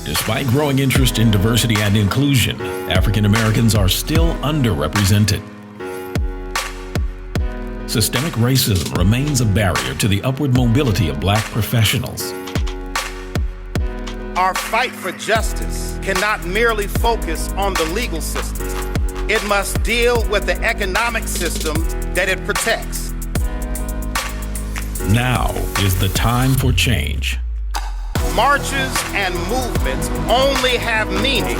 Despite growing interest in diversity and inclusion, African Americans are still underrepresented. Systemic racism remains a barrier to the upward mobility of Black professionals. Our fight for justice cannot merely focus on the legal system. It must deal with the economic system that it protects. Now is the time for change. Marches and movements only have meaning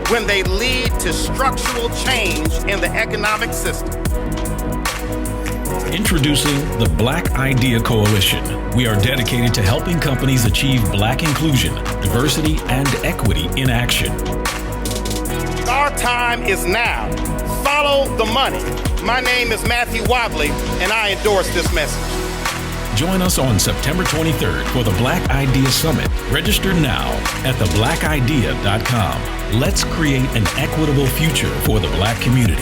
when they lead to structural change in the economic system. Introducing the Black Idea Coalition. We are dedicated to helping companies achieve Black inclusion, diversity, and equity in action. Our time is now. Follow the money. My name is Matthew Watley, and I endorse this message. Join us on September 23rd for the Black Idea Summit. Register now at theblackidea.com. Let's create an equitable future for the Black community.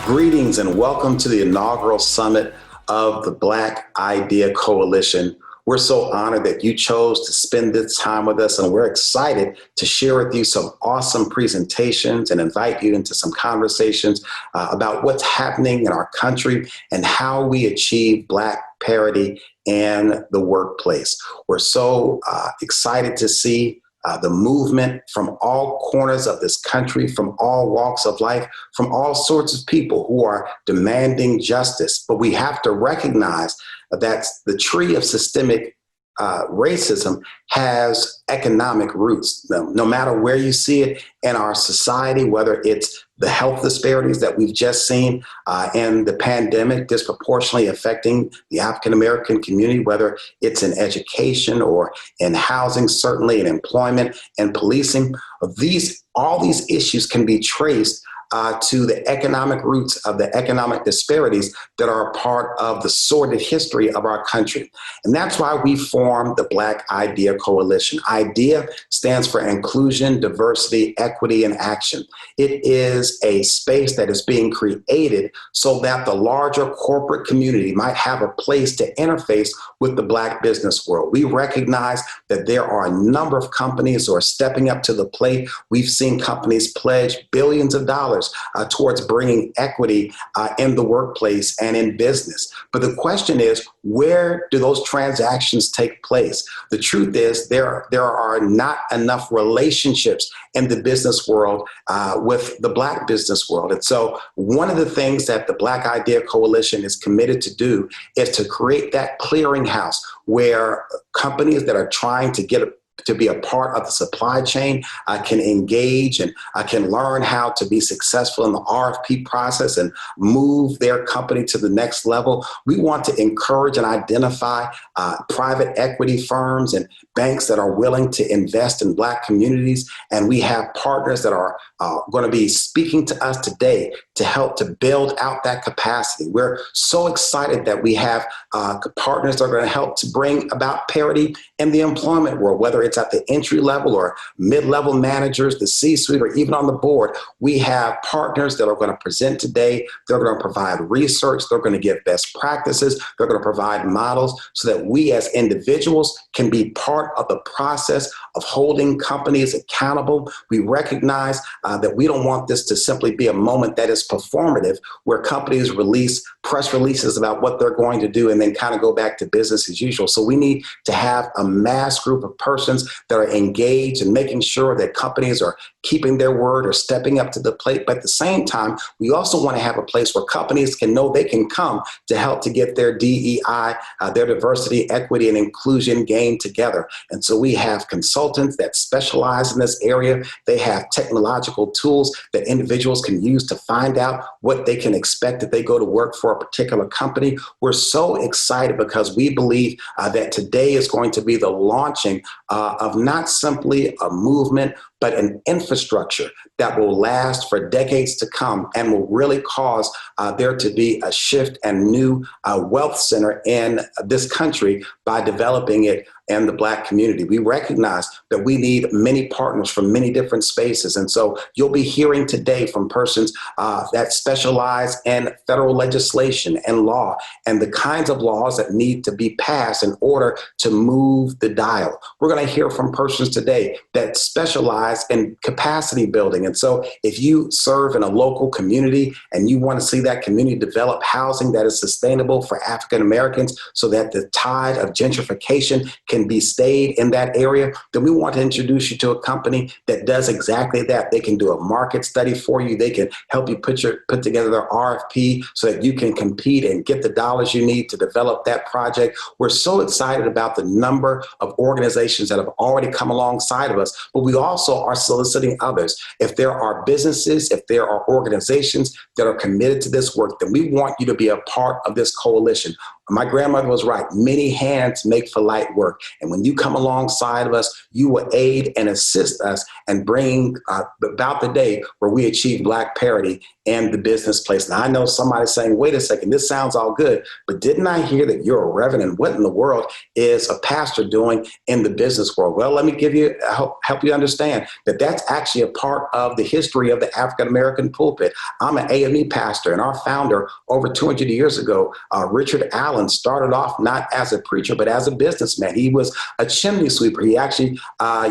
Greetings and welcome to the inaugural summit of the Black Idea Coalition. We're so honored that you chose to spend this time with us, and we're excited to share with you some awesome presentations and invite you into some conversations about what's happening in our country and how we achieve Black parity in the workplace. We're so excited to see the movement from all corners of this country, from all walks of life, from all sorts of people who are demanding justice. But we have to recognize that the tree of systemic racism has economic roots. No matter where you see it in our society, whether it's the health disparities that we've just seen and the pandemic disproportionately affecting the African American community, whether it's in education or in housing, certainly in employment and policing, all these issues can be traced to the economic roots of the economic disparities that are a part of the sordid history of our country. And that's why we formed the Black Idea Coalition. IDEA stands for inclusion, diversity, equity, and action. It is a space that is being created so that the larger corporate community might have a place to interface with the Black business world. We recognize that there are a number of companies who are stepping up to the plate. We've seen companies pledge billions of dollars towards bringing equity in the workplace and in business. But the question is, where do those transactions take place? The truth is there are not enough relationships in the business world with the Black business world. And so one of the things that the Black Idea Coalition is committed to do is to create that clearinghouse where companies that are trying to be a part of the supply chain can engage and can learn how to be successful in the RFP process and move their company to the next level. We want to encourage and identify private equity firms and banks that are willing to invest in Black communities. And we have partners that are going to be speaking to us today to help to build out that capacity. We're so excited that we have partners that are going to help to bring about parity in the employment world, whether it's at the entry level or mid-level managers, the C-suite, or even on the board. We have partners that are going to present today. They're going to provide research. They're going to give best practices. They're going to provide models so that we as individuals can be part of the process of holding companies accountable. We recognize that we don't want this to simply be a moment that is performative, where companies release press releases about what they're going to do and then kind of go back to business as usual. So we need to have a mass group of persons that are engaged and making sure that companies are keeping their word or stepping up to the plate. But at the same time, we also want to have a place where companies can know they can come to help to get their DEI, their diversity, equity, and inclusion game together. And so we have consultants that specialize in this area. They have technological tools that individuals can use to find out what they can expect if they go to work for a particular company. We're so excited because we believe that today is going to be the launching of not simply a movement, but an infrastructure that will last for decades to come and will really cause there to be a shift and new wealth center in this country by developing it and the Black community. We recognize that we need many partners from many different spaces. And so you'll be hearing today from persons that specialize in federal legislation and law and the kinds of laws that need to be passed in order to move the dial. We're going to hear from persons today that specialize in capacity building. And so if you serve in a local community and you want to see that community develop housing that is sustainable for African Americans so that the tide of gentrification can be stayed in that area, then we want to introduce you to a company that does exactly that. They can do a market study for you. They can help you put together their RFP so that you can compete and get the dollars you need to develop that project. We're so excited about the number of organizations that have already come alongside of us, but we also are soliciting others. If there are businesses, if there are organizations that are committed to this work, then we want you to be a part of this coalition. My grandmother was right. Many hands make for light work. And when you come alongside of us, you will aid and assist us and bring about the day where we achieve Black parity in the business place. Now, I know somebody's saying, wait a second, this sounds all good, but didn't I hear that you're a reverend? What in the world is a pastor doing in the business world? Well, let me help you understand that that's actually a part of the history of the African-American pulpit. I'm an AME pastor, and our founder over 200 years ago, Richard Allen, started off not as a preacher, but as a businessman. He was a chimney sweeper. He actually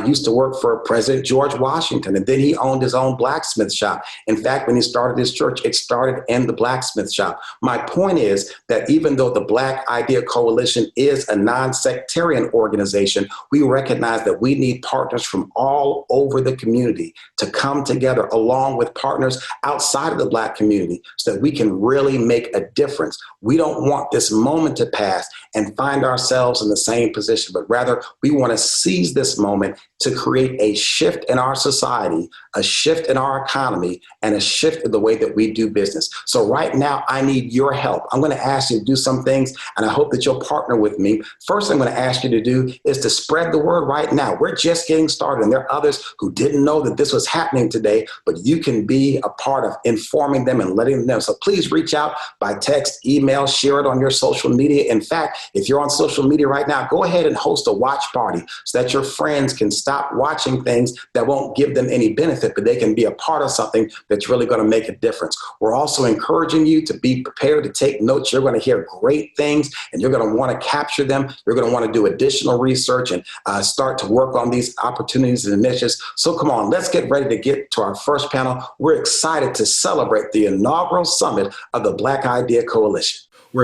used to work for President George Washington, and then he owned his own blacksmith shop. In fact, when he started his church, it started in the blacksmith shop. My point is that even though the Black Idea Coalition is a non-sectarian organization, we recognize that we need partners from all over the community to come together along with partners outside of the Black community so that we can really make a difference. We don't want this moment to pass and find ourselves in the same position, but rather we want to seize this moment to create a shift in our society, a shift in our economy, and a shift in the way that we do business. So right now, I need your help. I'm going to ask you to do some things, and I hope that you'll partner with me. First thing I'm going to ask you to do is to spread the word right now. We're just getting started, and there are others who didn't know that this was happening today, but you can be a part of informing them and letting them know. So please reach out by text, email, share it on your social media. In fact, if you're on social media right now, go ahead and host a watch party so that your friends can stop watching things that won't give them any benefit, but they can be a part of something that's really going to make a difference. We're also encouraging you to be prepared to take notes. You're going to hear great things, and you're going to want to capture them. You're going to want to do additional research and start to work on these opportunities and initiatives. So come on, let's get ready to get to our first panel. We're excited to celebrate the inaugural summit of the Black Idea Coalition.